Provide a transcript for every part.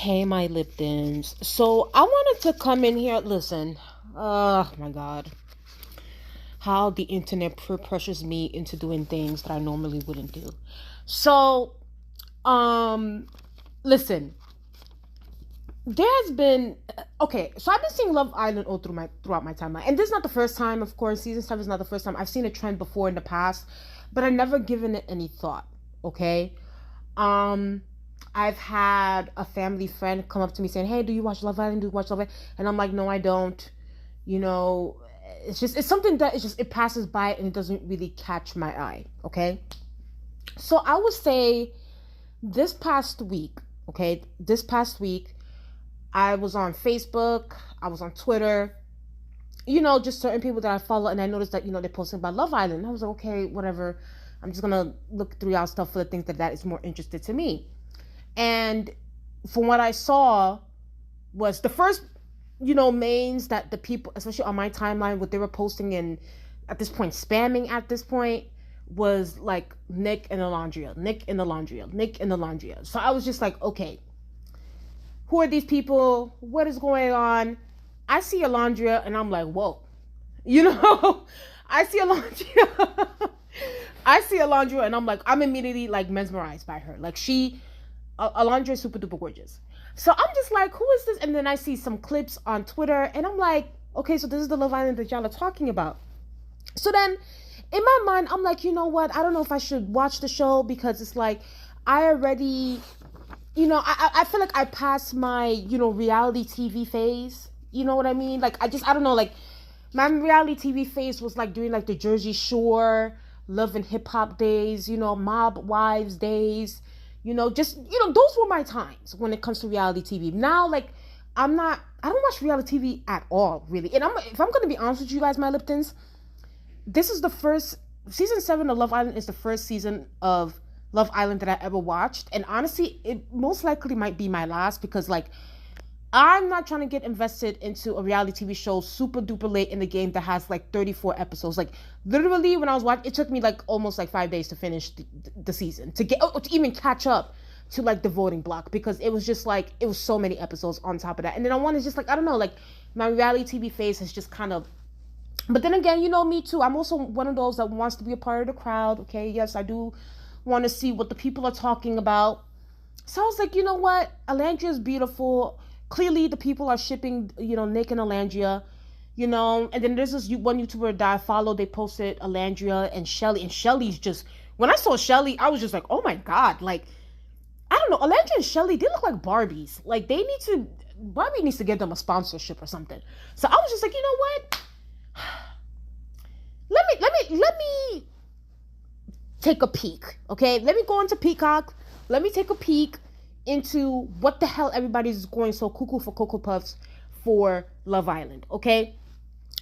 Hey, my Liptons. So I wanted to come in here. Listen, oh my God, how the internet peer pressures me into doing things that I normally wouldn't do. So, um, listen, there's been okay. So I've been seeing Love Island all throughout my timeline, and this is not the first time. Of course, season 7 is not the first time. I've seen a trend before in the past, but I've never given it any thought. Okay. Um, I've had a family friend come up to me saying, "Hey, do you watch Love Island? Do you watch Love Island?" And I'm like, "No, I don't." You know, it's something that it passes by and it doesn't really catch my eye. Okay, so I would say this past week, okay, this past week, I was on Facebook, I was on Twitter, just certain people that I follow, and I noticed that they're posting about Love Island. I was like, okay, whatever. I'm just gonna look through y'all stuff for the things that is more interested to me. And from what I saw was the first, mains that the people, especially on my timeline, what they were posting and at this point, spamming at this point was like Nick and Alondria, Nick and Alondria, Nick and Alondria. So I was just like, okay, who are these people? What is going on? I see Alondria and I'm like, whoa, you know, I see Alondria. I see Alondria and I'm like, I'm immediately like mesmerized by her. Like Alondra is super duper gorgeous. So I'm just like, who is this? And then I see some clips on Twitter and I'm like, okay, so this is the Love Island that y'all are talking about. So then in my mind, I'm like, you know what? I don't know if I should watch the show because it's like, I already, I feel like I passed my, reality TV phase. You know what I mean? Like, I don't know, like, my reality TV phase was like doing like the Jersey Shore, Love and Hip Hop days, Mob Wives days, those were my times when it comes to reality TV. Now, like, I don't watch reality TV at all, really. And if I'm going to be honest with you guys, my Liptons, this is the first, season 7 of Love Island is the first season of Love Island that I ever watched. And honestly, it most likely might be my last because, like, I'm not trying to get invested into a reality TV show super duper late in the game that has like 34 episodes. Like literally when I was watching, it took me like almost like 5 days to finish the season to even catch up to like the voting block because it was just like, it was so many episodes on top of that. And then I wanted just like, I don't know, like my reality TV phase has just kind of, but then again, me too. I'm also one of those that wants to be a part of the crowd. Okay. Yes, I do want to see what the people are talking about. So I was like, you know what? Alandria is beautiful. Clearly the people are shipping, Nick and Alandria, and then there's this one YouTuber that I follow. They posted Alandria and Shelly, and Shelly's just, when I saw Shelly, I was just like, oh my God, like, I don't know, Alandria and Shelly, they look like Barbies. Like Barbie needs to give them a sponsorship or something. So I was just like, you know what? Let me take a peek, okay? Let me go into Peacock. Let me take a peek into what the hell everybody's going so cuckoo for Cocoa Puffs for Love Island, okay?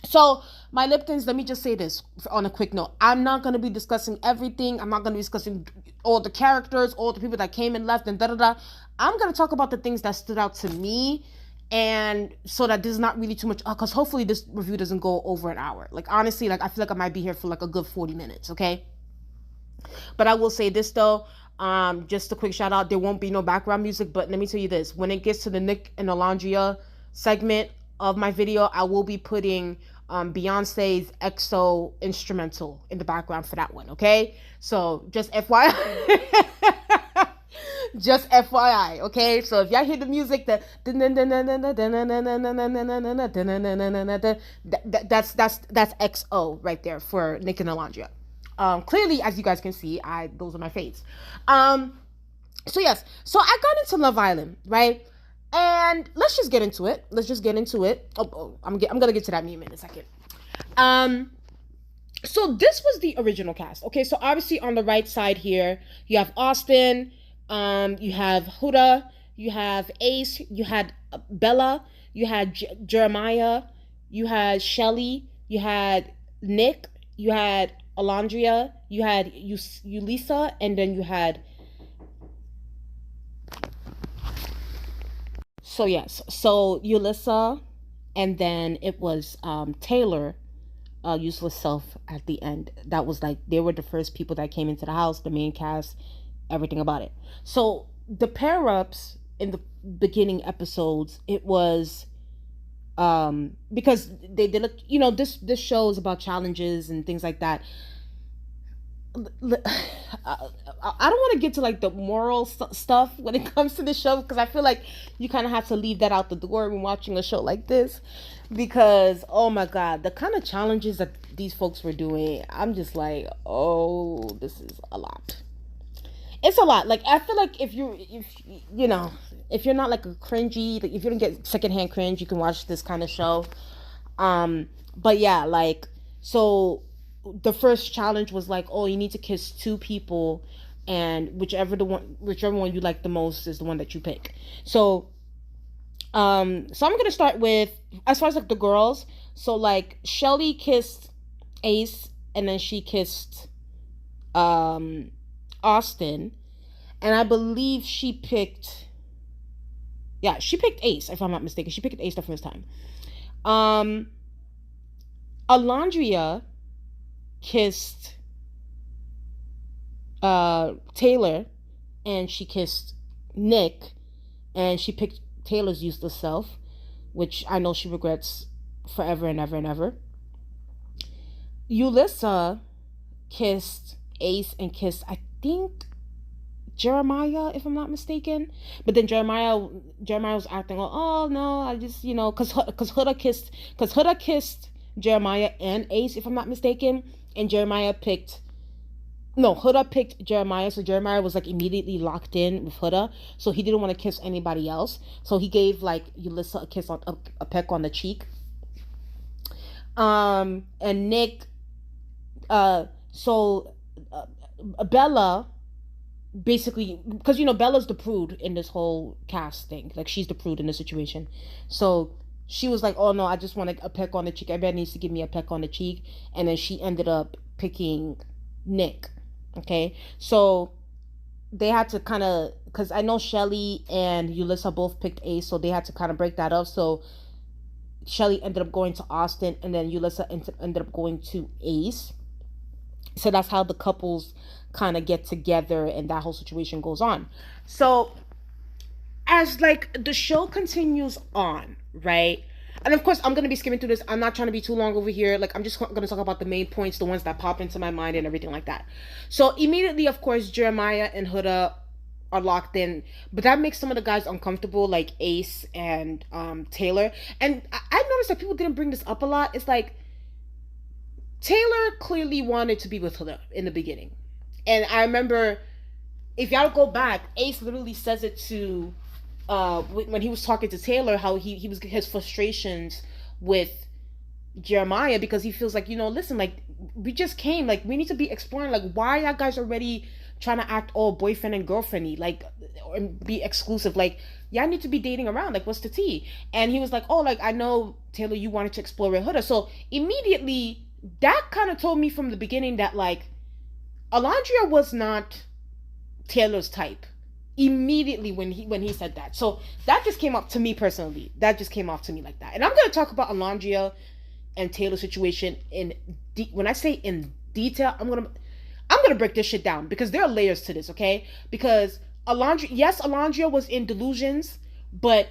So, my Liptons, let me just say this on a quick note. I'm not going to be discussing everything. I'm not going to be discussing all the characters, all the people that came and left and da-da-da. I'm going to talk about the things that stood out to me, and so that there's not really too much, because hopefully this review doesn't go over an hour. Like, honestly, like, I feel like I might be here for like a good 40 minutes, okay? But I will say this, though. Just a quick shout out. There won't be no background music, but let me tell you this. When it gets to the Nick and Alondria segment of my video, I will be putting Beyonce's EXO instrumental in the background for that one, okay? So just FYI. Just FYI, okay? So if y'all hear the music, that's XO right there for Nick and Alondria. Clearly, as you guys can see, those are my faves. So yes, so I got into Love Island, right? And let's just get into it. I'm gonna get to that meme in a second. So this was the original cast. Okay, so obviously on the right side here, you have Austin, you have Huda, you have Ace, you had Bella, you had Jeremiah, you had Shelly, you had Nick, you had Alondria, you had Ulisa, and then you had, so yes, so Ulisa, and then it was Taylor, Useless Self at the end. That was like, they were the first people that came into the house, the main cast, everything about it. So the pair ups in the beginning episodes, it was because they did a, this show is about challenges and things like that. I don't want to get to like the moral stuff when it comes to the show, because I feel like you kind of have to leave that out the door when watching a show like this, because oh my god, the kind of challenges that these folks were doing, I'm just like, oh, this is a lot. It's a lot. Like, I feel like if if you're not like a cringy, like, if you don't get secondhand cringe, you can watch this kind of show. But yeah, like, so the first challenge was like, oh, you need to kiss two people, and whichever one you like the most is the one that you pick. So I'm gonna start with, as far as like the girls. So like Shelly kissed Ace, and then she kissed Austin, and I believe she picked Ace, if I'm not mistaken. She picked Ace the first time. Alondria kissed Taylor, and she kissed Nick, and she picked Taylor's useless self, which I know she regrets forever and ever and ever. Yulissa kissed Ace and kissed, I think, Jeremiah, if I'm not mistaken. But then Jeremiah was acting like, oh no, I just, because Huda kissed Jeremiah and Ace, if I'm not mistaken, and Huda picked Jeremiah, so Jeremiah was like immediately locked in with Huda, so he didn't want to kiss anybody else, so he gave like Yulissa a kiss on a peck on the cheek. And Nick, Bella, basically, because Bella's the prude in this whole cast thing, like she's the prude in the situation, so she was like, oh no, I just want a peck on the cheek, everybody needs to give me a peck on the cheek, and then she ended up picking Nick. Okay, so they had to kind of, because I know Shelly and Yulissa both picked Ace, so they had to kind of break that up. So Shelly ended up going to Austin, and then Yulissa ended up going to Ace. So that's how the couples kind of get together, and that whole situation goes on. So as like the show continues on, right? And of course, I'm going to be skimming through this. I'm not trying to be too long over here. Like, I'm just going to talk about the main points, the ones that pop into my mind and everything like that. So immediately, of course, Jeremiah and Huda are locked in. But that makes some of the guys uncomfortable, like Ace and Taylor. And I noticed that people didn't bring this up a lot. It's like, Taylor clearly wanted to be with Huda in the beginning. And I remember, if y'all go back, Ace literally says it to... when he was talking to Taylor, how he was his frustrations with Jeremiah, because he feels like, listen, like, we just came, like, we need to be exploring, like, why y'all guys already trying to act all boyfriend and girlfriendy, like, or be exclusive, like, y'all need to be dating around, like, what's the tea? And he was like, oh, like, I know, Taylor, you wanted to explore with Huda. So immediately that kind of told me from the beginning that, like, Alondria was not Taylor's type. Immediately when he said that. So that just came up to me personally. That just came off to me like that. And I'm going to talk about Alondria and Taylor's situation when I say in detail, I'm going to break this shit down, because there are layers to this, okay? Because Alondria was in delusions, but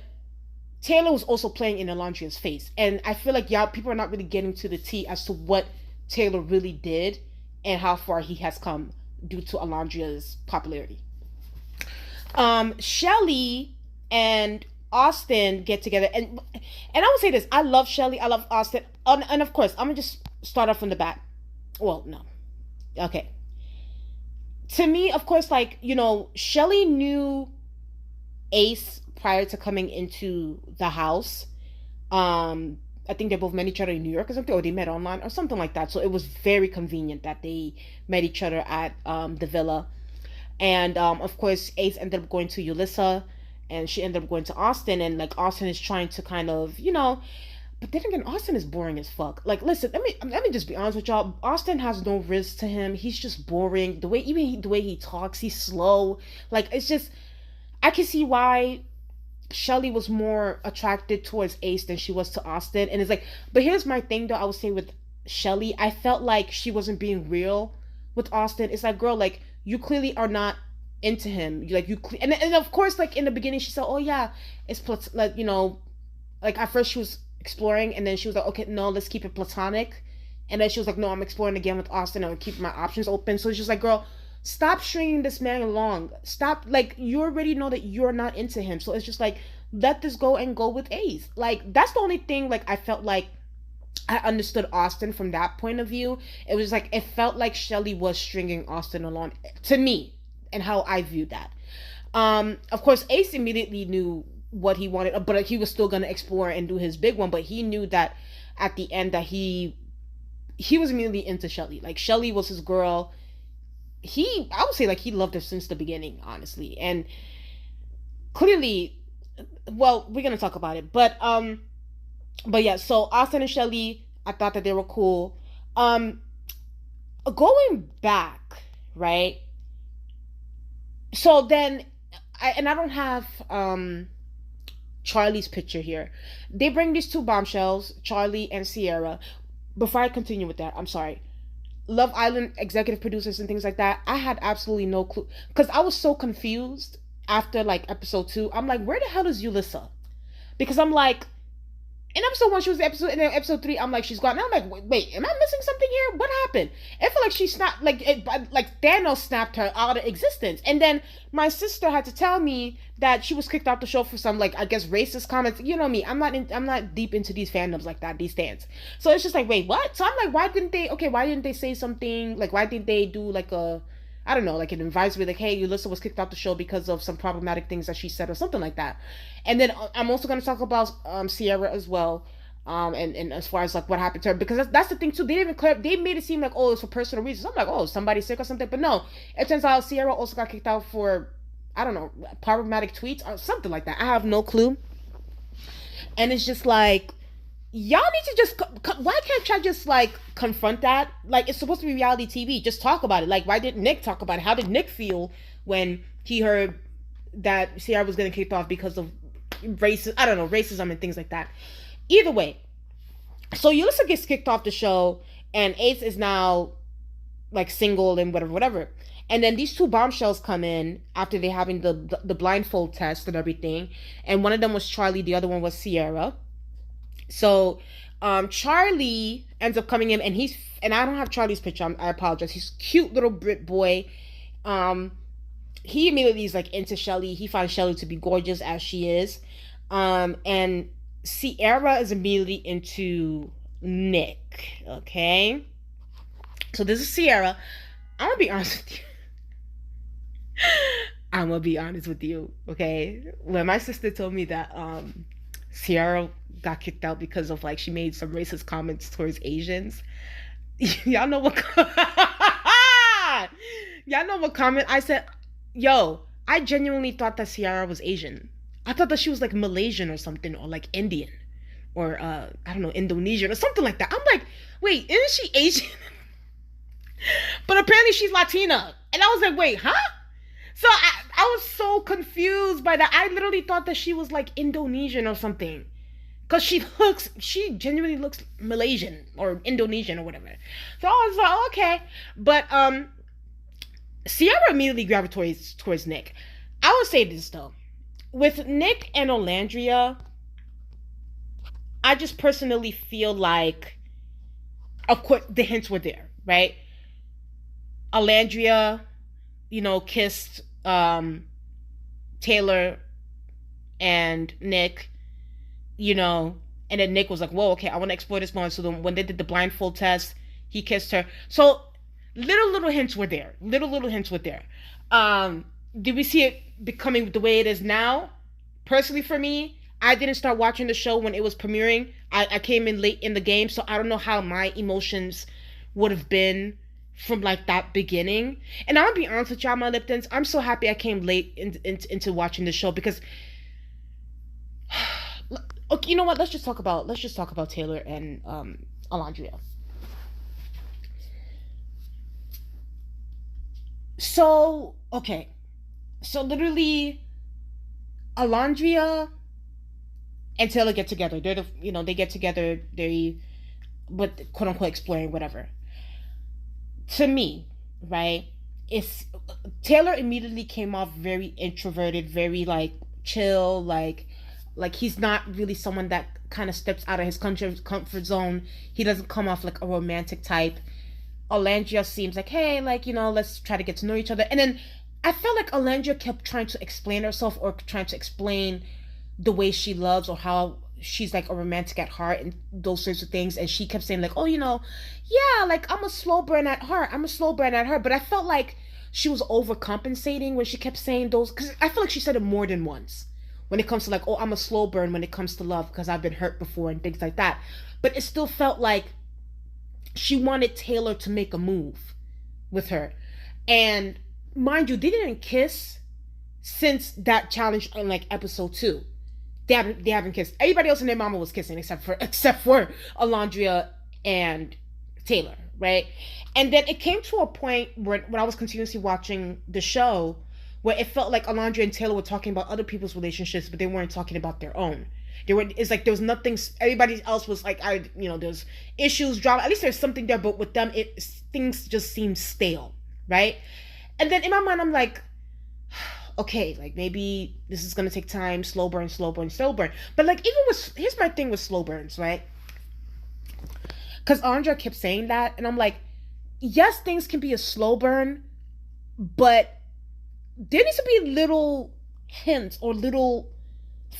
Taylor was also playing in Alondria's face. And I feel like people are not really getting to the tea as to what Taylor really did and how far he has come due to Alondria's popularity. Shelly and Austin get together, and I would say this: I love Shelly, I love Austin, and of course, I'm gonna just start off from the back. Well, no, okay. To me, of course, like, Shelly knew Ace prior to coming into the house. I think they both met each other in New York or something, or they met online or something like that. So it was very convenient that they met each other at the villa. And of course, Ace ended up going to Yulissa, and she ended up going to Austin, and like Austin is trying to kind of, but then again, Austin is boring as fuck. Like, listen, let me just be honest with y'all. Austin has no risk to him. He's just boring. The way he talks, he's slow. Like, it's just, I can see why Shelly was more attracted towards Ace than she was to Austin. And it's like, but here's my thing though, I would say with Shelly, I felt like she wasn't being real with Austin. It's like, girl, like, you clearly are not into him. Like you, and of course, like in the beginning, she said, "Oh yeah, it's like like at first she was exploring, and then she was like, okay, no, let's keep it platonic." And then she was like, no, I'm exploring again with Austin. I'm keeping my options open. So it's just like, girl, stop stringing this man along. Stop. Like, you already know that you're not into him. So it's just like, let this go and go with Ace. Like, that's the only thing, like, I felt like I understood Austin from that point of view. It was like, it felt like Shelly was stringing Austin along to me and how I viewed that. Of course, Ace immediately knew what he wanted, but he was still going to explore and do his big one. But he knew that at the end that he was immediately into Shelly. Like, Shelly was his girl. I would say, like, he loved her since the beginning, honestly. And clearly, well, we're gonna talk about it. But yeah, so Austin and Shelly, I thought that they were cool. Going back, right? So then, I don't have Charlie's picture here. They bring these two bombshells, Charlie and Sierra. Before I continue with that, I'm sorry. Love Island executive producers and things like that, I had absolutely no clue. Because I was so confused after like episode 2. I'm like, where the hell is Yulissa? Because I'm like, in episode 1 she was and then episode 3 I'm like, she's gone. Now I'm like, wait, am I missing something here? What happened? I feel like she snapped, like Thanos snapped her out of existence. And then my sister had to tell me that she was kicked off the show for some, like, I guess racist comments. You know me, I'm not deep into these fandoms like that, these stands. So it's just like, wait, what? So I'm like, why didn't they say something? Like, why didn't they do like a, I don't know, like an advisory, like, hey, Yulissa was kicked off the show because of some problematic things that she said or something like that. And then I'm also going to talk about Sierra as well. And as far as like what happened to her, because that's the thing too. They didn't even they made it seem like, oh, it's for personal reasons. I'm like, oh, somebody's sick or something. But no, it turns out Sierra also got kicked out for, I don't know, problematic tweets or something like that. I have no clue. And it's just like, y'all need to just, why can't y'all just like confront that? Like, it's supposed to be reality TV. Just talk about it. Like, why didn't Nick talk about it? How did Nick feel when he heard that Sierra was getting kicked off because of racism and things like that? Either way, so Yulissa gets kicked off the show, and Ace is now like single and whatever. And then these two bombshells come in after they having the blindfold test and everything. And one of them was Charlie, the other one was Sierra. So Charlie ends up coming in, and I don't have Charlie's picture. I apologize. He's cute little Brit boy. He immediately is like into Shelly. He finds Shelly to be gorgeous as she is. And Sierra is immediately into Nick. Okay. So this is Sierra. I'm gonna be honest with you. I'm gonna be honest with you. Okay. When my sister told me that Sierra got kicked out because of like she made some racist comments towards Asians. Y'all know what y'all know what comment I said? Yo, I genuinely thought that Sierra was Asian. I thought that she was like Malaysian or something, or like Indian, or I don't know, Indonesian or something like that. I'm like, wait, isn't she Asian? But apparently she's Latina. And I was like, wait, huh? So I was so confused by that. I literally thought that she was like Indonesian or something. Because she genuinely looks Malaysian or Indonesian or whatever. So I was like, okay. But Sierra immediately gravitates towards Nick. I would say this though. With Nick and Olandria, I just personally feel like, of course, the hints were there, right? Olandria, kissed Taylor and Nick, and then Nick was like, whoa, okay, I want to explore this more. So then when they did the blindfold test, he kissed her. So little hints were there. Little hints were there. Did we see it becoming the way it is now? Personally, for me, I didn't start watching the show when it was premiering. I came in late in the game, so I don't know how my emotions would have been from like that beginning. And I'm gonna be honest with y'all, my Liptons, I'm so happy I came late into watching the show, because okay, you know what? Let's just talk about Taylor and Olandria. So, okay. So literally, Olandria and Taylor get together. They get together, but quote unquote exploring whatever. To me, right? if Taylor immediately came off very introverted, very like chill, like he's not really someone that kind of steps out of his comfort zone. He doesn't come off like a romantic type. Alandria seems like, hey, like, let's try to get to know each other. And then I felt like Alandria kept trying to explain herself or trying to explain the way she loves or how she's like a romantic at heart and those sorts of things. And she kept saying like, oh, yeah, like I'm a slow burn at heart. I'm a slow burn at heart. But I felt like she was overcompensating when she kept saying those, because I feel like she said it more than once when it comes to like, oh, I'm a slow burn when it comes to love because I've been hurt before and things like that. But it still felt like she wanted Taylor to make a move with her. And mind you, they didn't kiss since that challenge in like episode 2. They haven't kissed. Everybody else and their mama was kissing except for Alandria and Taylor, right? And then it came to a point where when I was continuously watching the show where it felt like Alandria and Taylor were talking about other people's relationships, but they weren't talking about their own. It's like there was nothing. Everybody else was like, there's issues, drama. At least there's something there, but with them, things just seemed stale, right? And then in my mind, I'm like, okay, like maybe this is gonna take time, slow burn, slow burn, slow burn. But like here's my thing with slow burns, right? Because Andrea kept saying that, and I'm like, yes, things can be a slow burn, but there needs to be little hints or little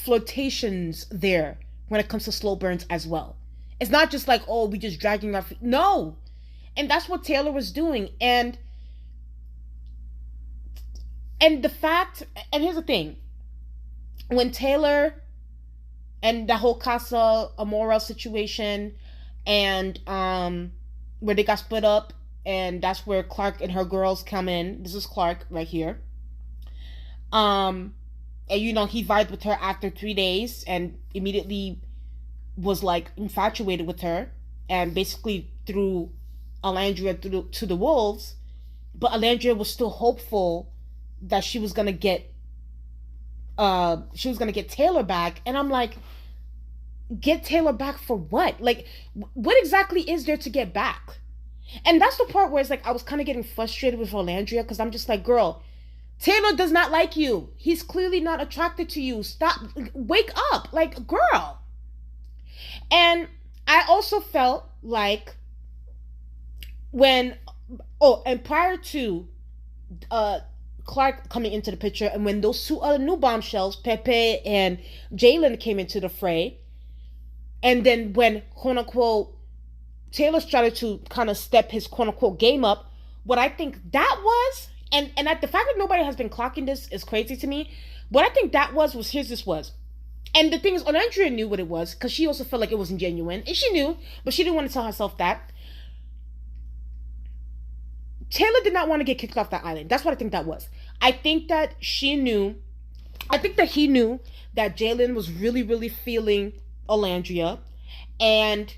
flirtations there when it comes to slow burns as well. It's not just like, oh, we just dragging our feet. No. And that's what Taylor was doing. And the fact, and here's the thing, when Taylor and the whole Casa Amora situation and where they got split up, and that's where Clark and her girls come in. This is Clark right here. And he vibed with her after 3 days and immediately was like infatuated with her and basically threw Alandria to the wolves. But Alandria was still hopeful that she was gonna get Taylor back. And I'm like, get Taylor back for what? Like, what exactly is there to get back? And that's the part where it's like I was kind of getting frustrated with Alandria, because I'm just like, girl, Taylor does not like you. He's clearly not attracted to you. Stop. Wake up. Like, girl. And I also felt like and prior to Clark coming into the picture, and when those two other new bombshells, Pepe and Jalen, came into the fray, and then when, quote unquote, Taylor started to kind of step his quote unquote game up, what I think that was, and the fact that nobody has been clocking this is crazy to me. What I think that was here's this was. And the thing is, Andrea knew what it was, because she also felt like it wasn't genuine. And she knew, but she didn't want to tell herself that. Taylor did not want to get kicked off that island. That's what I think that was. I think that he knew that Jalen was really, really feeling Alandria. And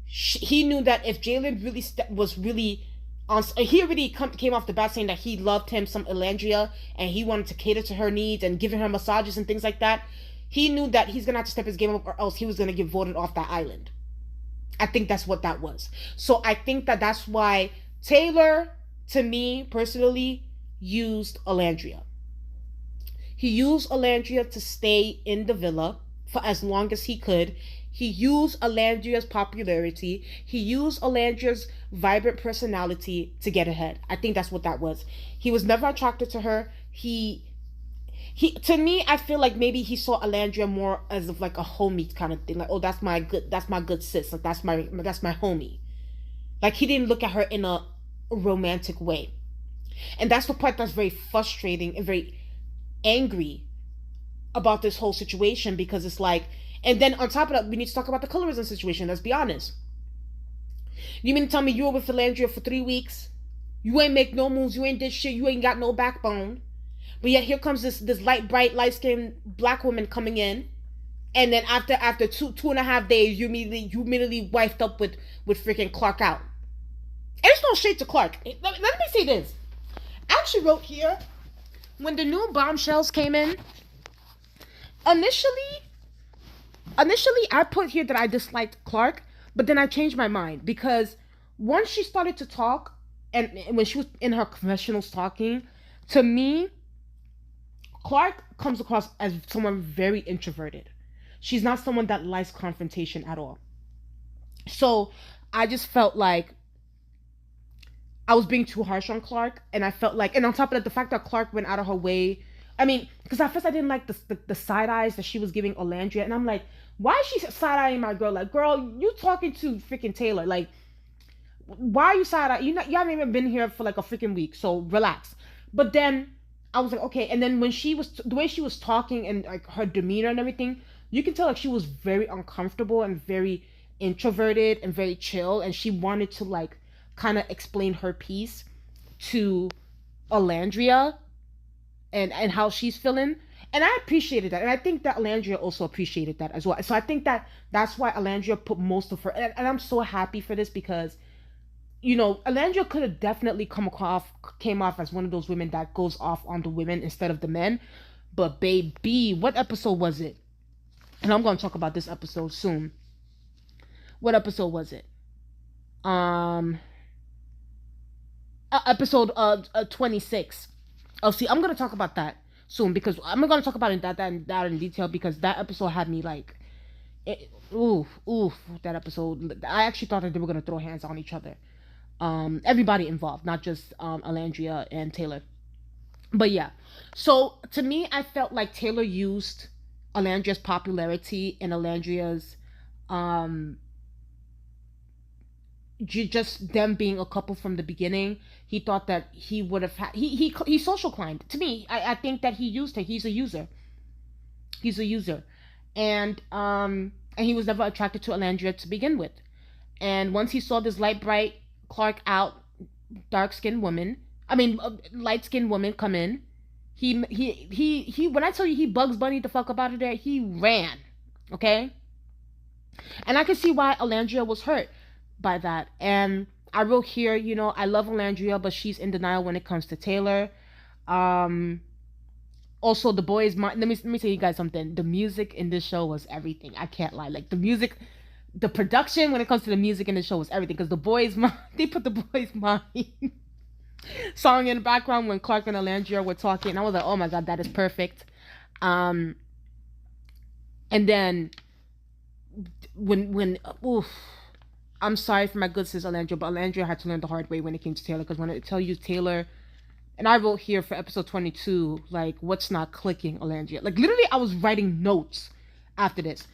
he knew that if Jalen really was really on, he already came off the bat saying that he loved him some Alandria and he wanted to cater to her needs and giving her massages and things like that. He knew that he's gonna have to step his game up, or else he was gonna get voted off that island. I think that's what that was. So I think that that's why Taylor, to me personally, used Alandria. He used Alandria to stay in the villa for as long as he could. He used Alandria's popularity. He used Alandria's vibrant personality to get ahead. I think that's what that was. He was never attracted to her. He to me, I feel like maybe he saw Alandria more as of like a homie kind of thing. Like, oh, that's my good sis. Like, that's my homie. Like, he didn't look at her in a romantic way. And that's the part that's very frustrating and very angry about this whole situation, because it's like, and then on top of that, we need to talk about the colorism situation. Let's be honest. You mean to tell me you were with Alandria for 3 weeks? You ain't make no moves. You ain't did shit. You ain't got no backbone. But yet here comes this light-skinned black woman coming in, and then after 2.5 days, you immediately wifed up with freaking Clark out. And it's no shade to Clark. Let me say this. I actually wrote here, when the new bombshells came in, initially I put here that I disliked Clark, but then I changed my mind, because once she started to talk and when she was in her confessionals talking, to me, Clark comes across as someone very introverted. She's not someone that likes confrontation at all. So I just felt like I was being too harsh on Clark, and I felt like, and on top of that, the fact that Clark went out of her way. I mean, because at first I didn't like the side eyes that she was giving Olandria, and I'm like, why is she side eyeing my girl? Like, girl, you talking to freaking Taylor? Like, why are you side eye? You haven't even been here for like a freaking week, so relax. But then I was like, okay. And then when she was the way she was talking and like her demeanor and everything, you can tell like she was very uncomfortable and very introverted and very chill, and she wanted to like kind of explain her piece to Alandria and how she's feeling. And I appreciated that, and I think that Alandria also appreciated that as well. So I think that that's why Alandria put most of her, and I'm so happy for this because Alandria could have definitely came off as one of those women that goes off on the women instead of the men. But baby, what episode was it? And I'm gonna talk about this episode soon. What episode was it? Episode 26. Oh, see, I'm gonna talk about that soon because I'm gonna talk about that in detail because that episode had me like, oof, that episode. I actually thought that they were gonna throw hands on each other. Everybody involved, not just Alandria and Taylor. But yeah, so to me, I felt like Taylor used Alandria's popularity and Alandria's just them being a couple from the beginning. He thought that he would have had he social climbed. To me, I think that he used her. He's a user. He's a user, and he was never attracted to Alandria to begin with. And once he saw this light bright Clark out, dark skinned woman, light skinned woman come in, he when I tell you he Bugs Bunny the fuck up out of there, he ran. Okay? And I can see why Alandria was hurt by that. And I wrote here, I love Alandria, but she's in denial when it comes to Taylor. Also the boys let me tell you guys something. The music in this show was everything. I can't lie. Like the music, the production when it comes to the music in the show was everything because the boys they put the boys mind song in the background when Clark and Alandria were talking, and I was like, oh my god, that is perfect. And then when oof, I'm sorry for my good sis Alandria, but Alandria had to learn the hard way when it came to Taylor, because when I tell you Taylor, and I wrote here for episode 22, like, what's not clicking, Alandria? Like, literally, I was writing notes after this.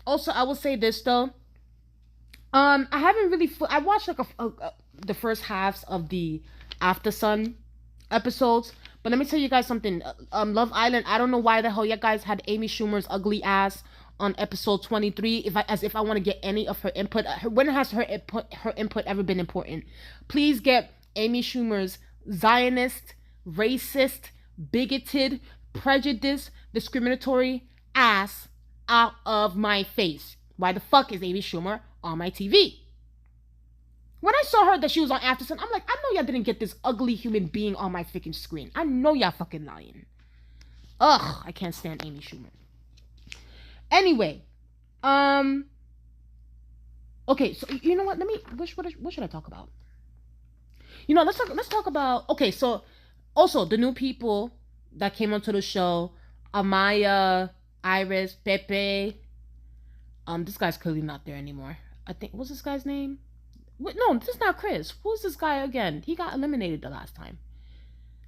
Also, I will say this, though. I haven't really... I watched, like, the first halves of the After Sun episodes. But let me tell you guys something. Love Island, I don't know why the hell you guys had Amy Schumer's ugly ass on episode 23, as if I want to get any of her input. When has her input ever been important? Please get Amy Schumer's Zionist, racist, bigoted, prejudiced, discriminatory ass out of my face. Why the fuck is Amy Schumer on my TV? When I saw her that she was on Aftersun, I'm like, I know y'all didn't get this ugly human being on my freaking screen. I know y'all fucking lying. Ugh, I can't stand Amy Schumer. Anyway, okay, so you know what? What should I talk about? Let's talk about, okay, so also the new people that came onto the show, Amaya, Iris, Pepe. This guy's clearly not there anymore. I think, what's this guy's name? Wait, no, this is not Chris. Who's this guy again? He got eliminated the last time.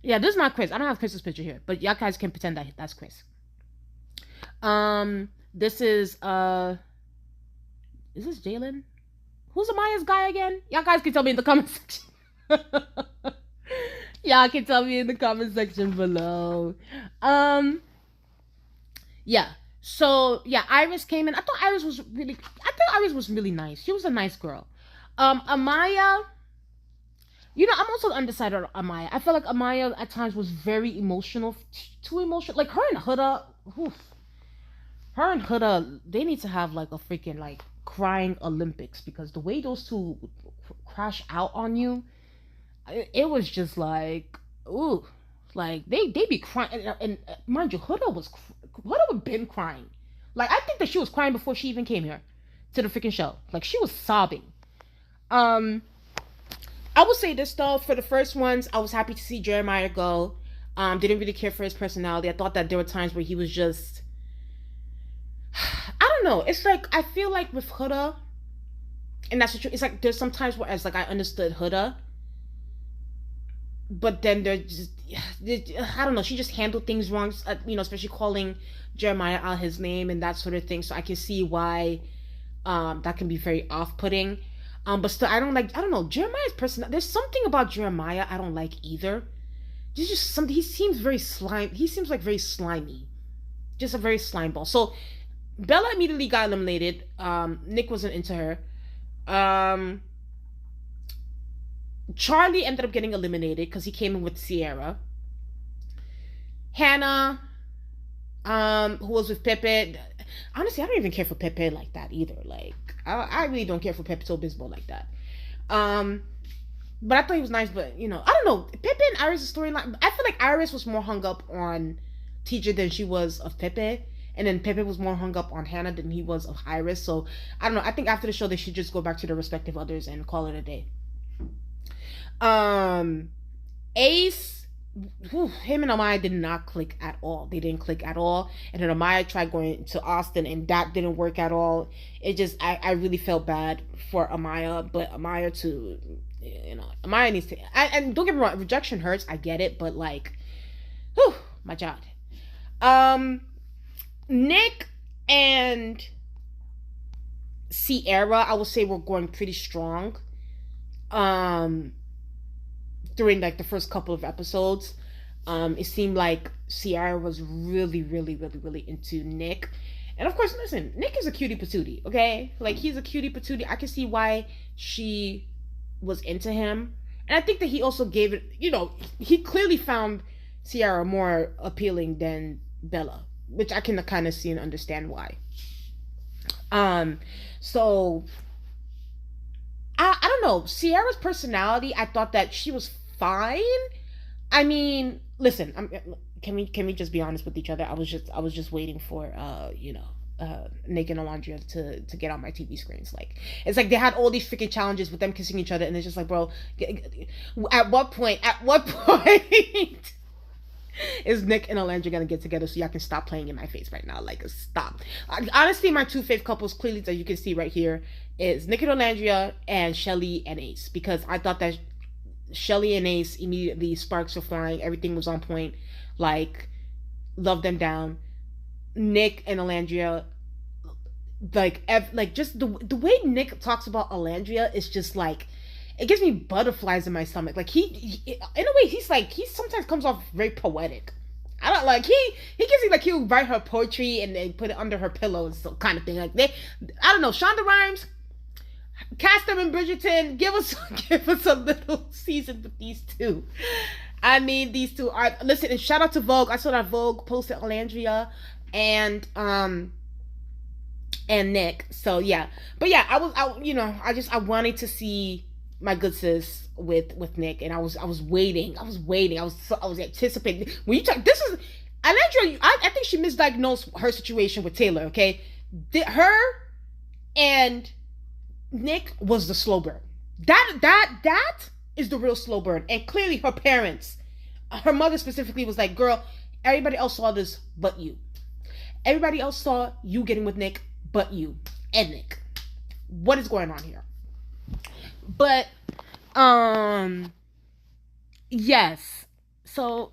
Yeah, this is not Chris. I don't have Chris's picture here, but y'all guys can pretend that that's Chris. This is this Jalen? Who's Amaya's guy again? Y'all guys can tell me in the comment section. Y'all can tell me in the comment section below. Yeah. So yeah, Iris came in. I thought Iris was really nice. She was a nice girl. Amaya, I'm also undecided on Amaya. I feel like Amaya at times was very emotional, too emotional. Like her and Huda, they need to have like a freaking like crying Olympics, because the way those two crash out on you, it was just like, ooh, like they be crying, and mind you, Huda had been crying. Like I think that she was crying before she even came here to the freaking show. Like she was sobbing. I will say this though, for the first ones, I was happy to see Jeremiah go. Didn't really care for his personality. I thought that there were times where he was just, I don't know. It's like I feel like with Huda, and that's the truth. It's like there's some times where it's like I understood Huda, but then they're just, I don't know. She just handled things wrong. Especially calling Jeremiah out his name and that sort of thing. So I can see why that can be very off-putting. But still, I don't know, Jeremiah's person. There's something about Jeremiah I don't like either. There's just something. He seems very slime. He seems like very slimy, just a very slime ball. So Bella immediately got eliminated. Nick wasn't into her. Um, Charlie ended up getting eliminated because he came in with Sierra. Hannah, who was with Pepe. Honestly, I don't even care for Pepe like that either. Like, I really don't care for Pepto Bismol like that. But I thought he was nice. But I don't know. Pepe and Iris' storyline. I feel like Iris was more hung up on Teacher than she was of Pepe, and then Pepe was more hung up on Hannah than he was of Iris. So I don't know. I think after the show they should just go back to their respective others and call it a day. Ace, him and Amaya did not click at all. They didn't click at all. And then Amaya tried going to Austin and that didn't work at all. It just, I really felt bad for Amaya, but Amaya too, Amaya needs to, and don't get me wrong, rejection hurts, I get it, but like, whew, my God. Nick and Sierra, I would say, were going pretty strong. During like the first couple of episodes, it seemed like Sierra was really, really, really, really into Nick. And of course, listen, Nick is a cutie patootie, okay? Like, he's a cutie patootie. I can see why she was into him. And I think that he also gave it, he clearly found Sierra more appealing than Bella, which I can kind of see and understand why. So I don't know. Sierra's personality, I thought that she was fine. I mean, listen, can we just be honest with each other? I was just waiting for Nick and Alondria to get on my TV screens. Like, it's like they had all these freaking challenges with them kissing each other, and it's just like, bro, at what point is Nick and Alondria gonna get together so y'all can stop playing in my face right now? Like, stop. Honestly, my two fave couples, clearly, that you can see right here, is Nick and Alondria and Shelly and Ace, because I thought that Shelly and Ace, immediately sparks were flying, everything was on point, like, loved them down. Nick and Alondria, like just the way Nick talks about Alondria is just like, it gives me butterflies in my stomach. Like, he in a way, he sometimes comes off very poetic. I don't like, he gives me like, he'll write her poetry and then put it under her pillow and so kind of thing. Like, I don't know, Shonda Rhimes, cast them in Bridgerton. Give us a little season with these two. I mean, these two are, listen, and shout out to Vogue. I saw that Vogue posted Alondria and Nick. So yeah, but yeah, I wanted to see my good sis with Nick, and I was waiting. I was anticipating when you talk. This is Alondria. I think she misdiagnosed her situation with Taylor. Okay, her and Nick was the slow burn. That is the real slow burn. And clearly her parents, her mother specifically, was like, girl, everybody else saw this but you. Everybody else saw you getting with Nick but you and Nick. What is going on here? But yes. So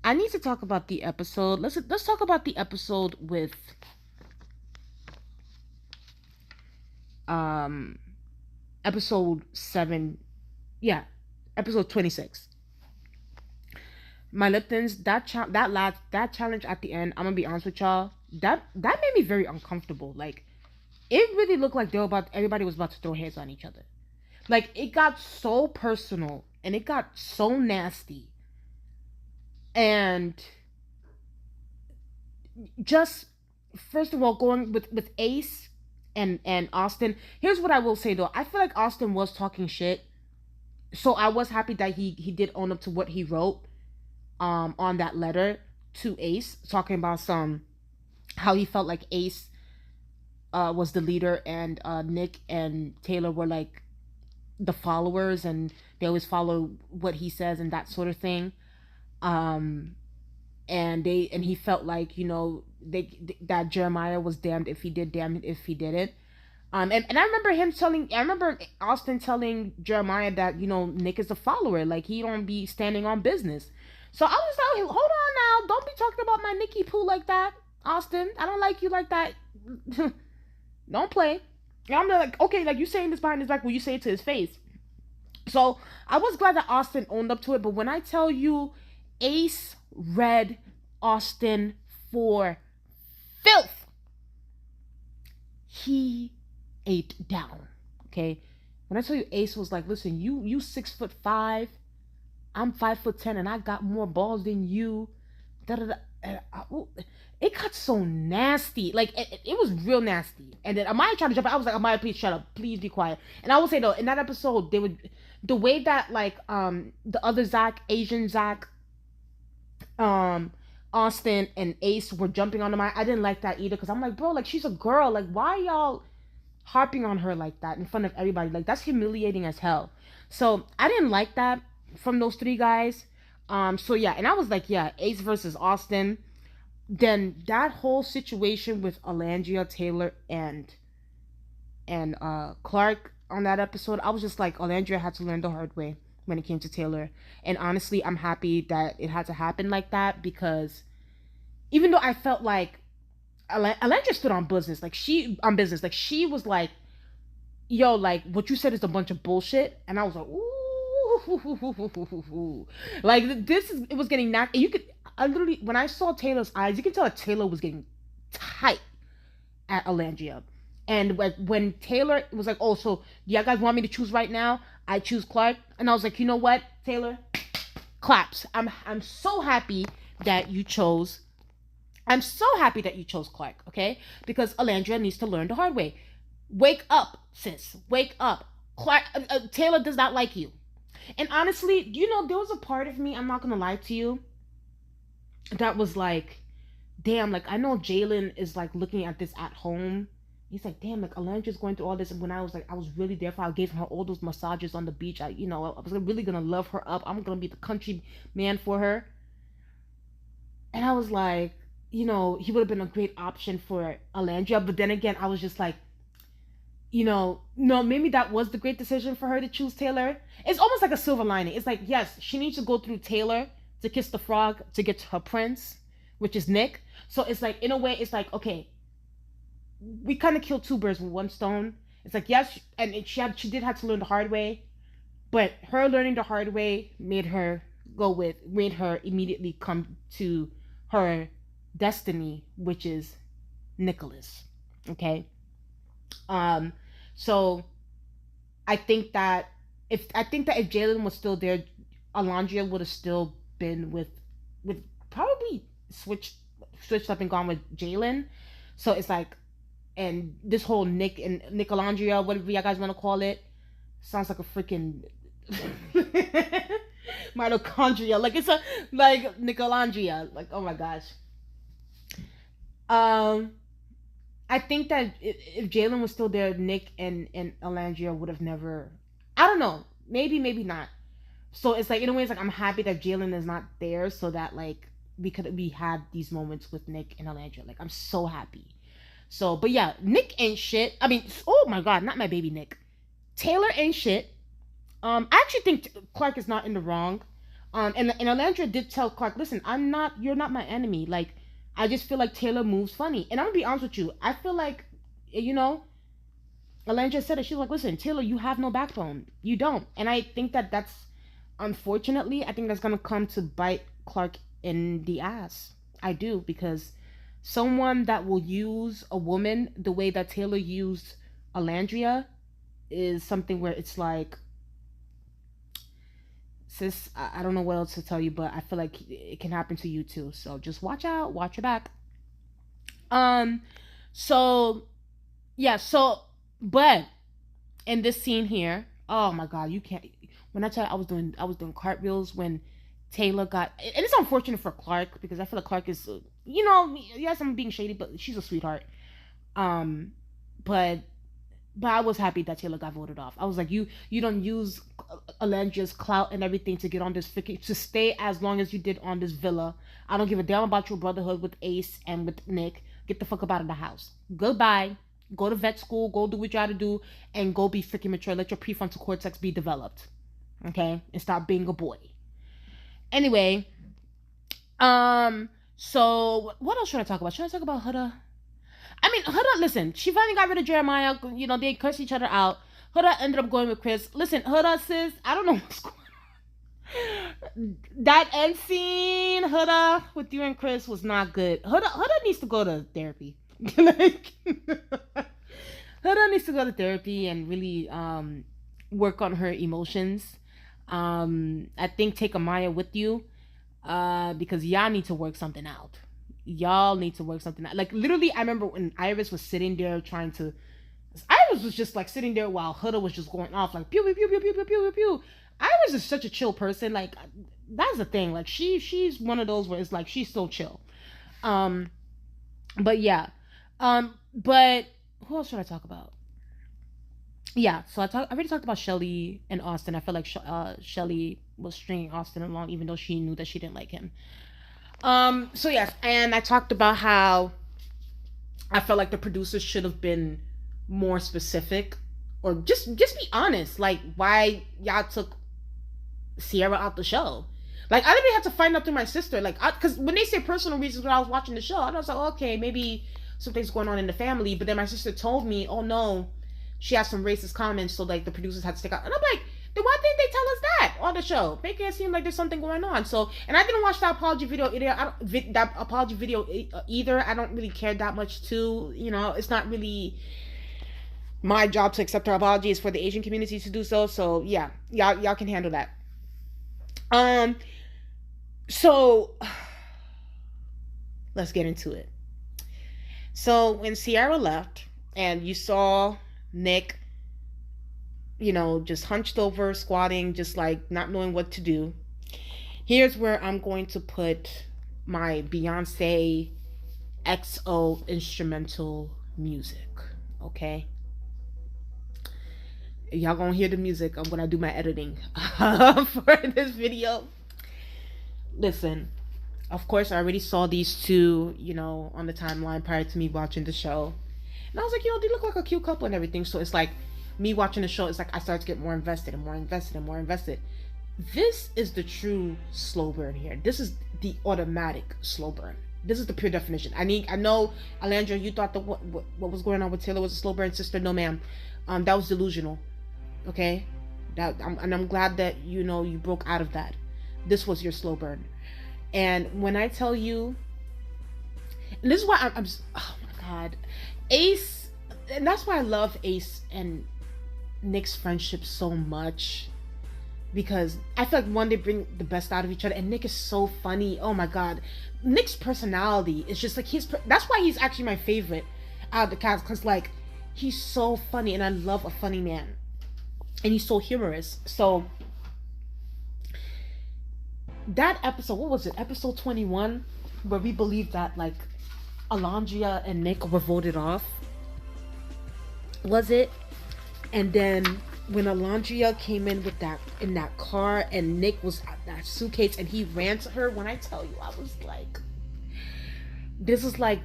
I need to talk about the episode. Let's talk about the episode with episode 7, episode 26. My Liptons, that challenge at the end, I'm gonna be honest with y'all, that made me very uncomfortable. Like, it really looked like everybody was about to throw hands on each other. Like, it got so personal and it got so nasty. And just, first of all, going with Ace and Austin. Here's what I will say though. I feel like Austin was talking shit. So I was happy that he did own up to what he wrote on that letter to Ace, talking about how he felt like Ace was the leader, and Nick and Taylor were like the followers, and they always follow what he says and that sort of thing. Um, and he felt like, that Jeremiah was damned if he did, damned if he didn't. And I remember Austin telling Jeremiah that, Nick is a follower, like he don't be standing on business. So I was like, hold on now, don't be talking about my Nicky Poo like that, Austin. I don't like you like that. Don't play. And I'm like, okay, like you saying this behind his back, will you say it to his face? So I was glad that Austin owned up to it. But when I tell you, Ace read Austin for filth, he ate down. Okay, when I tell you, Ace was like, listen, you 6'5", I'm 5'10", and I got more balls than you. Da da da. It got so nasty. Like it was real nasty. And then Amaya tried to jump. I was like, Amaya, please shut up. Please be quiet. And I will say though, in that episode, they would the way that like the other Zach, Asian Zach, um Austin and Ace were jumping on Amaya. I didn't like that either because I'm like, bro, like she's a girl. Like why y'all harping on her like that in front of everybody? Like that's humiliating as hell. So I didn't like that from those three guys. So yeah, and I was like, yeah, Ace versus Austin. Then that whole situation with Alandria, Taylor, and Clark on that episode, I was just like, Alandria had to learn the hard way when it came to Taylor. And honestly, I'm happy that it had to happen like that, because even though I felt like Alandria stood on business, like she was like, yo, like what you said is a bunch of bullshit, and I was like, ooh. Like it was getting knocked. You could, I literally, when I saw Taylor's eyes, you could tell that Taylor was getting tight at Alandria. And when Taylor was like, oh, so do y'all guys want me to choose right now? I choose Clark. And I was like, you know what, Taylor? Claps. I'm so happy that you chose. I'm so happy that you chose Clark, okay? Because Alandria needs to learn the hard way. Wake up, sis. Wake up. Clark, Taylor does not like you. And honestly, there was a part of me, I'm not gonna lie to you, that was like, damn, like I know Jalen is like looking at this at home. He's like, damn, like Alandria's going through all this. And when I was really there for her, I gave her all those massages on the beach. I was really gonna love her up. I'm gonna be the country man for her. And I was like, he would have been a great option for Alandria. But then again, I was just like, no, maybe that was the great decision for her to choose Taylor. It's almost like a silver lining. It's like, yes, she needs to go through Taylor to kiss the frog to get to her prince, which is Nick. So it's like, in a way, it's like, okay, we kind of killed two birds with one stone. It's like, yes, and she did have to learn the hard way, but her learning the hard way made her immediately come to her destiny, which is Nicholas. Okay. So I think that if Jalen was still there, Alandria would have still been with probably switched up and gone with Jalen. So it's like, and this whole Nick and Nicolandria, whatever you guys want to call it, sounds like a freaking mitochondria. Like it's like Nicolandria. Like, oh my gosh. I think that if Jalen was still there, Nick and Alandria would have never. I don't know. Maybe not. So it's like, in a way, it's like I'm happy that Jalen is not there, so that like we had these moments with Nick and Alandria. Like I'm so happy. So, but yeah, Nick ain't shit. I mean, oh my god, not my baby Nick. Taylor ain't shit. I actually think Clark is not in the wrong. And Alandria did tell Clark, listen, you're not my enemy. Like, I just feel like Taylor moves funny. And I'm gonna be honest with you, I feel like, Alandria said it. She was like, listen, Taylor, you have no backbone. You don't. And I think that's, unfortunately, I think that's gonna come to bite Clark in the ass. I do, because someone that will use a woman the way that Taylor used Alandria is something where it's like, sis, I don't know what else to tell you, but I feel like it can happen to you too. So just watch out, watch your back. So yeah, but in this scene here, oh my god, you can't. When I tell you, I was doing cartwheels when Taylor got, and it's unfortunate for Clark because I feel like Clark is, yes, I'm being shady, but she's a sweetheart. but I was happy that Taylor got voted off. I was like, you don't use Alandra's clout and everything to get on this freaking to stay as long as you did on this villa. I don't give a damn about your brotherhood with Ace and with Nick. Get the fuck up out of the house. Goodbye. Go to vet school. Go do what you gotta do, and go be freaking mature. Let your prefrontal cortex be developed, okay? And stop being a boy. Anyway, so what else should I talk about? Should I talk about Huda? I mean, Huda, listen, she finally got rid of Jeremiah. You know, they cursed each other out. Huda ended up going with Chris. Listen, Huda, sis, I don't know what's going on. That end scene, Huda, with you and Chris was not good. Huda needs to go to therapy. Like, Huda needs to go to therapy and really work on her emotions. I think take Amaya with you because y'all need to work something out. Y'all need to work something out. Like, literally, I remember when Iris was sitting there trying to... Iris was just, like, sitting there while Huda was just going off, like, pew, pew, pew, pew, pew, pew, pew, pew. Iris is such a chill person. Like, that's the thing. Like, she's one of those where it's like, she's so chill. But, yeah. But, who else should I talk about? Yeah, so I already talked about Shelly and Austin. I feel like Shelly was stringing Austin along, even though she knew that she didn't like him. So yes, and I talked about how I felt like the producers should have been more specific, or just be honest, like why y'all took Sierra out the show. Like, I didn't have to find out through my sister, like, because when they say personal reasons when I was watching the show, I was like, okay, maybe something's going on in the family. But then my sister told me, oh no, she has some racist comments, so like the producers had to stick out. And I'm like, then why didn't they tell us that on the show? Making it seem like there's something going on. So, and I didn't watch that apology video either. I don't really care that much too. You know, it's not really my job to accept her apology. It's for the Asian community to do so. So yeah, y'all can handle that. So let's get into it. So when Sierra left and you saw Nick, you know, just hunched over, squatting, just like not knowing what to do, here's where I'm going to put my Beyonce XO instrumental music, okay? Y'all gonna hear the music. I'm gonna do my editing for this video. Listen, of course, I already saw these two, you know, on the timeline prior to me watching the show. And I was like, you know, they look like a cute couple and everything. So it's like, me watching the show, it's like I started to get more invested and more invested and more invested. This is the true slow burn here. This is the automatic slow burn. This is the pure definition. I know, Alandra, you thought that what was going on with Taylor was a slow burn, sister. No, ma'am. That was delusional. Okay? I'm glad that, you know, you broke out of that. This was your slow burn. And when I tell you, and this is why I'm oh my God. Ace, and that's why I love Ace and Nick's friendship so much, because I feel like one, they bring the best out of each other, and Nick is so funny. Oh my God, Nick's personality is just like that's why he's actually my favorite out of the cast, because like he's so funny, and I love a funny man, and he's so humorous. So that episode, what was it, episode 21, where we believed that like Alondria and Nick were voted off, was it? And then when Alondria came in with that car, and Nick was at that suitcase, and he ran to her, when I tell you, I was like, this is like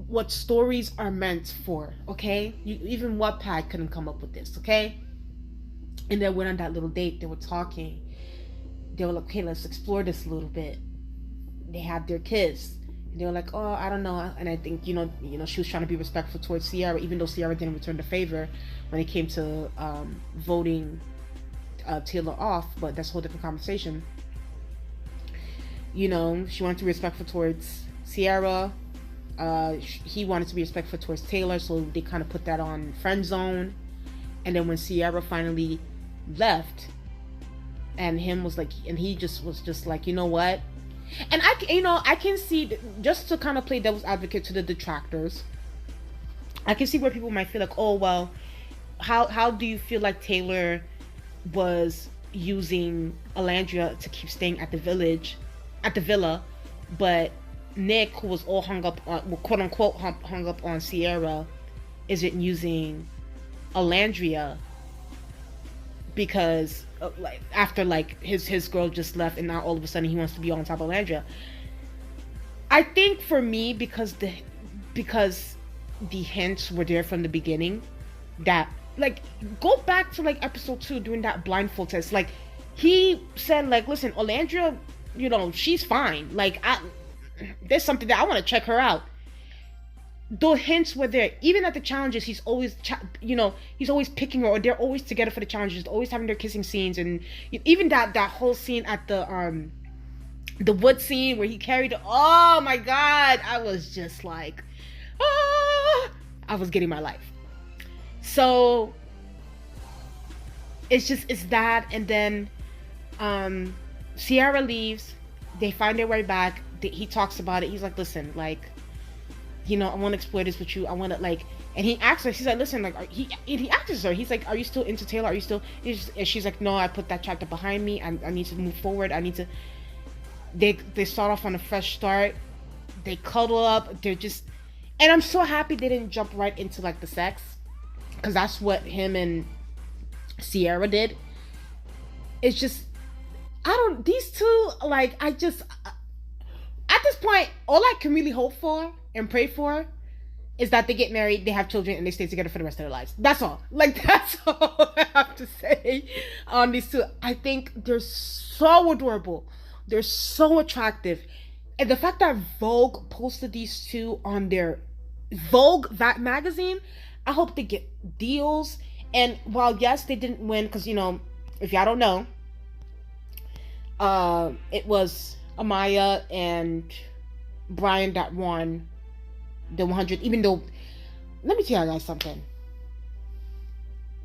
what stories are meant for, okay? Even Wattpad couldn't come up with this, okay? And then went on that little date. They were talking. They were like, okay, let's explore this a little bit. They had their kiss. And they were like, oh, I don't know. And I think, you know, she was trying to be respectful towards Sierra, even though Sierra didn't return the favor when it came to voting Taylor off. But that's a whole different conversation. You know, she wanted to be respectful towards Sierra. He wanted to be respectful towards Taylor, so they kind of put that on friend zone. And then when Sierra finally left, and him was like, and he just was just like, you know what? And I can see, just to kind of play devil's advocate to the detractors, I can see where people might feel like, oh, well, how do you feel like Taylor was using Alandria to keep staying at the villa, but Nick, who was all hung up on, well, quote unquote hung up on Sierra, isn't using Alandria because like after like his girl just left and now all of a sudden he wants to be on top of Alandria. I think for me because the hints were there from the beginning that like go back to like episode 2 during that blindfold test. Like he said like, listen, Alandria, you know, she's fine. Like there's something that I want to check her out. The hints were there. Even at the challenges, he's always, he's always picking her, or they're always together for the challenges, always having their kissing scenes, and even that whole scene at the wood scene where he carried. Oh my God, I was just like, I was getting my life. So it's that, and then Sierra leaves. They find their way back. He talks about it. He's like, listen, like, I want to explore this with you. I want to like, and he asks her. She's like, listen, like, he asks her. He's like, are you still into Taylor? Are you still? And she's like, no, I put that chapter behind me. I need to move forward. I need to. They start off on a fresh start. They cuddle up. They're just, and I'm so happy they didn't jump right into like the sex, because that's what him and Sierra did. It's just, these two, like, at this point, all I can really hope for and pray for is that they get married, they have children, and they stay together for the rest of their lives. That's all. Like, that's all I have to say on these two. I think they're so adorable. They're so attractive. And the fact that Vogue posted these two on their Vogue, that magazine, I hope they get deals. And while, yes, they didn't win, because, if y'all don't know, it was Amaya and Brian that won the 100, even though, let me tell you guys something,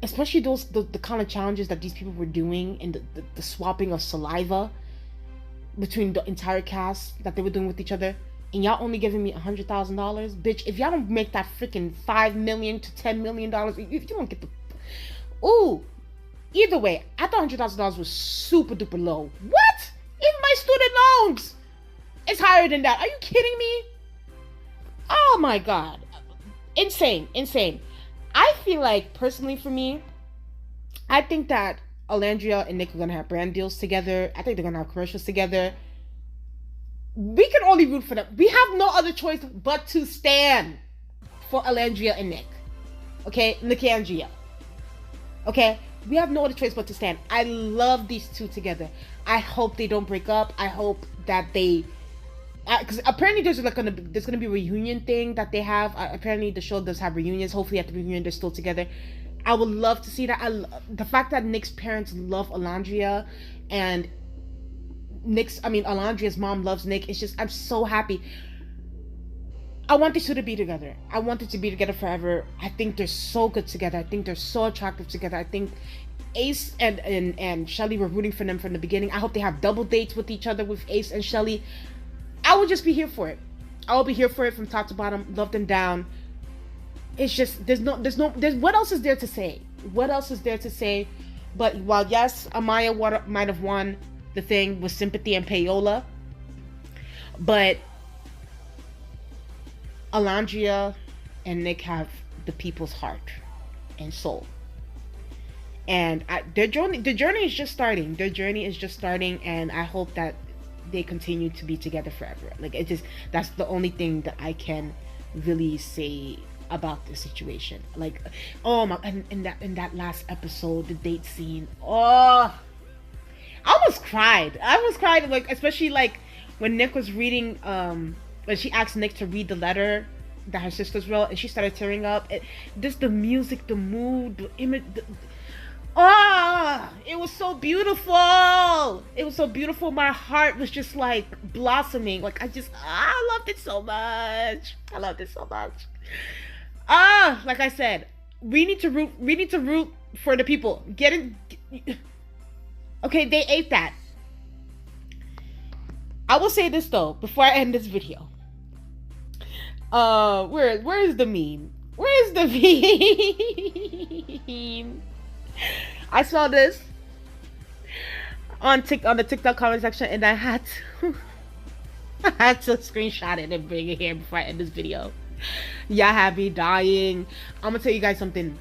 especially the kind of challenges that these people were doing, and the swapping of saliva between the entire cast that they were doing with each other, and y'all only giving me $100,000, bitch. If y'all don't make that freaking $5 million to $10 million, if you don't get the, either way, I thought $100,000 was super duper low. What? Even my student loans, it's higher than that. Are you kidding me? Oh my God. Insane. I feel like, personally for me, I think that Alandria and Nick are going to have brand deals together. I think they're going to have commercials together. We can only root for them. We have no other choice but to stand for Alandria and Nick. Okay? Niclandria. Okay? We have no other choice but to stand. I love these two together. I hope they don't break up. I hope that they, because apparently there's gonna be a reunion thing that they have. Apparently the show does have reunions. Hopefully at the reunion they're still together. I would love to see that. The fact that Nick's parents love Alandria, and Alandria's mom loves Nick. It's just, I'm so happy. I want these two to be together. I want them to be together forever. I think they're so good together. I think they're so attractive together. I think Ace and Shelly were rooting for them from the beginning. I hope they have double dates with each other with Ace and Shelly. I would just be here for it. I will be here for it from top to bottom. Love them down. It's just, there's what else is there to say? What else is there to say? But while yes, Amaya might have won the thing with sympathy and payola, but Alandria and Nick have the people's heart and soul. And their journey is just starting. And I hope that they continue to be together forever. Like, that's the only thing that I can really say about this situation. Like, oh my, and in that last episode, the date scene, I almost cried, like, especially like when Nick was reading, when she asked Nick to read the letter that her sisters wrote, and she started tearing up. The music, the mood, the image, it was so beautiful. My heart was just like blossoming. Like, I loved it so much. Like I said, we need to root for the people. Okay, they ate that. I will say this though, before I end this video. Where is the meme? I saw this on the TikTok comment section, and I had to screenshot it and bring it here before I end this video. Yeah, had me dying. I'm gonna tell you guys something.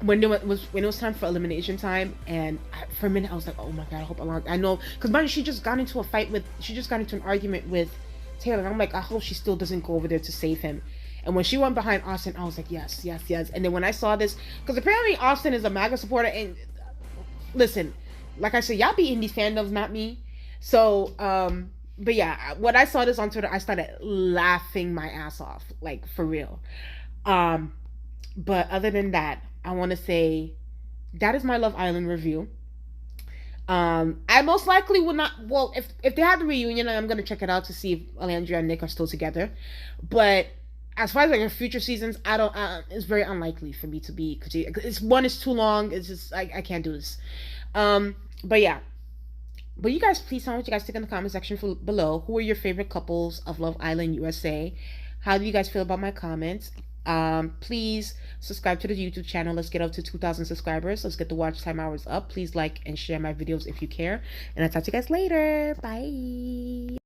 When it was time for elimination time, and for a minute I was like, oh my god, I hope Alon. I know, because mind you, she just got into an argument with Taylor, and I'm like, I hope she still doesn't go over there to save him. And when she went behind Austin, I was like, yes, yes, yes. And then when I saw this, because apparently Austin is a MAGA supporter, and listen, like I said, y'all be in these fandoms, not me. So, but yeah, when I saw this on Twitter, I started laughing my ass off, like for real. Um, but other than that, I want to say that is my Love Island review. I most likely would not. Well, if they have the reunion, I'm gonna check it out to see if Alandria and Nick are still together. But as far as like in future seasons, I don't. It's very unlikely for me to be. Cause it's one is too long. It's just I can't do this. But yeah. But you guys, please tell me what you guys think in the comment section below. Who are your favorite couples of Love Island USA? How do you guys feel about my comments? Please subscribe to the YouTube channel. Let's get up to 2,000 subscribers. Let's get the watch time hours up. Please like and share my videos if you care. And I'll talk to you guys later. Bye.